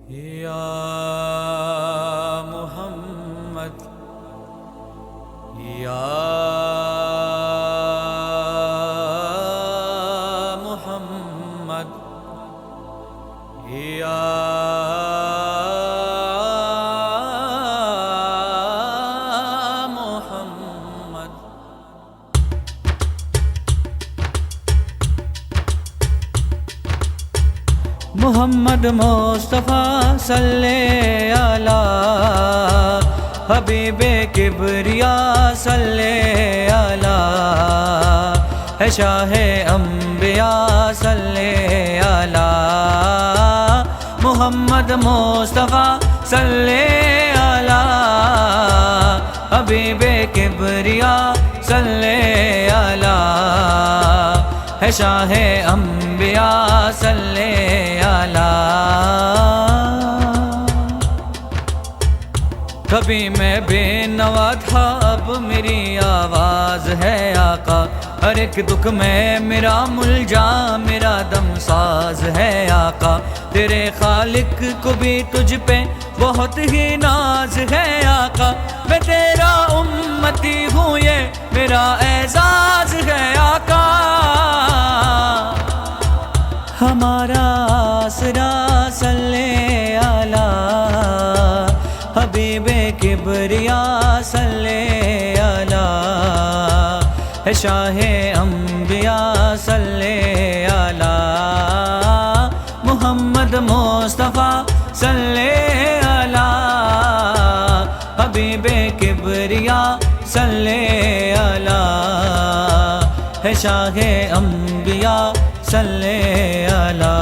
یا محمد یا محمد یا محمد محمد مصطفیٰ صلی علی حبیب کبریا صلی علی ہے شاہ انبیاء صلی علی محمد مصطفیٰ صلی علی حبیب کبریا صلی علی ہے شاہ انبیاء صلی علی کبھی میں بے نوا تھا اب میری آواز ہے آقا ہر ایک دکھ میں میرا ملجا میرا دم ساز ہے آقا تیرے خالق کو بھی تجھ پہ بہت ہی ناز ہے آقا میں تیرا امتی ہوں یہ میرا اعزاز ہے آقا ہمارا آسرا صلی علی حبیب کبریا صلی علی ہے شاہ انبیاء صلی علی محمد مصطفیٰ صلی علی حبیب کبریا صلی علی ہے شاہ انبیاء صلی علی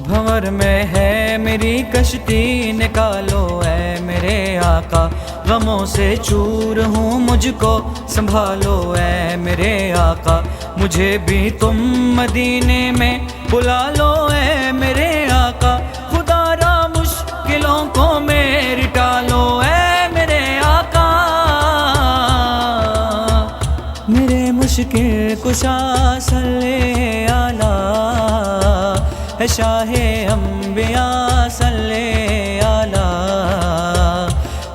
بھنور میں ہے میری کشتی نکالو اے میرے آقا غموں سے چور ہوں مجھ کو سنبھالو اے میرے آقا مجھے بھی تم مدینے میں بلا لو اے میرے آقا خدا را مشکلوں کو میری ٹالو اے میرے آقا میرے مشکل کشا صلی علی ہے شاہ انبیاء صلی علی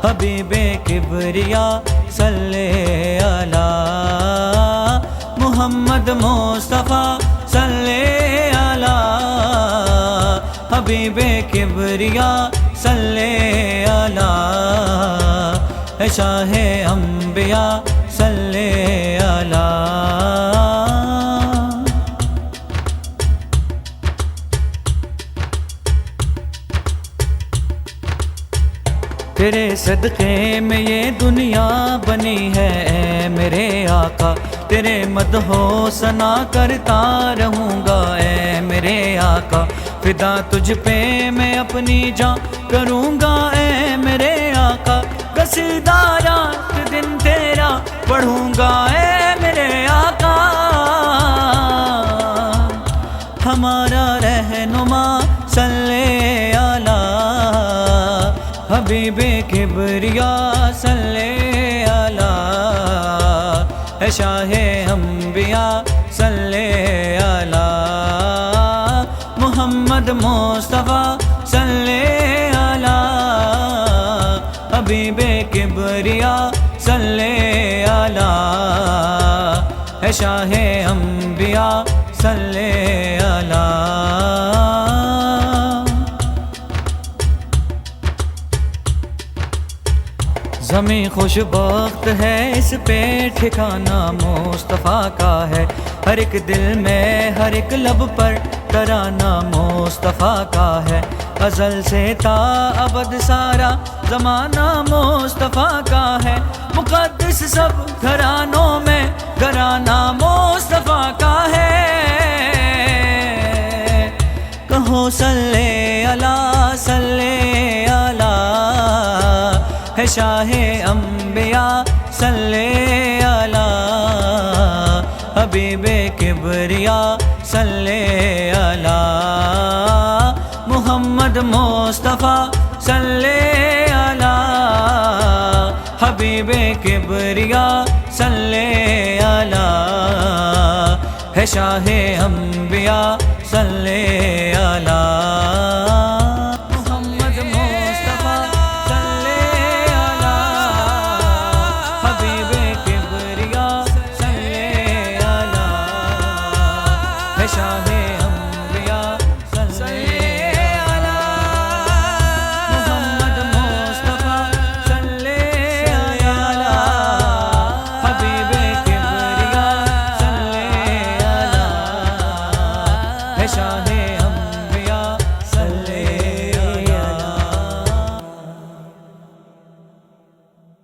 حبیب کبریا صلی علی محمد مصطفیٰ صلی علی حبیب کبریا صلی علی ہے شاہ انبیاء صلی علی تیرے صدقے میں یہ دنیا بنی ہے اے میرے آقا تیرے مدح و ثنا کرتا رہوں گا اے میرے آقا فدا تجھ پہ میں اپنی جان کروں گا اے میرے آقا قصیدہ رات دن تیرا پڑھوں گا اے میرے آقا ہمارا رہنما صلی علی حبیب کبریا صلی علی ہے شاہ انبیاء صلی علی محمد مصطفیٰ صلی علی حبیب کبریا صلی علی ہے شاہ انبیاء صلی علی زمین خوش بخت ہے اس پہ ٹھکانہ مصطفیٰ کا ہے ہر ایک دل میں ہر ایک لب پر ترانہ مصطفیٰ کا ہے ازل سے تا ابد سارا زمانہ مصطفیٰ کا ہے مقدس سب گھرانوں میں گھرانہ مصطفیٰ کا ہے کہو صلی علی صلی علی ہے شاہ انبیاء صلی علی حبیب کبریا صلی علی محمد مصطفیٰ صلی علی حبیب کبریا صلی علی ہے شاہ انبیاء صلی علی محمد مصطفیٰ صلی علی حبیب کبریا صلی علی ہے شاہ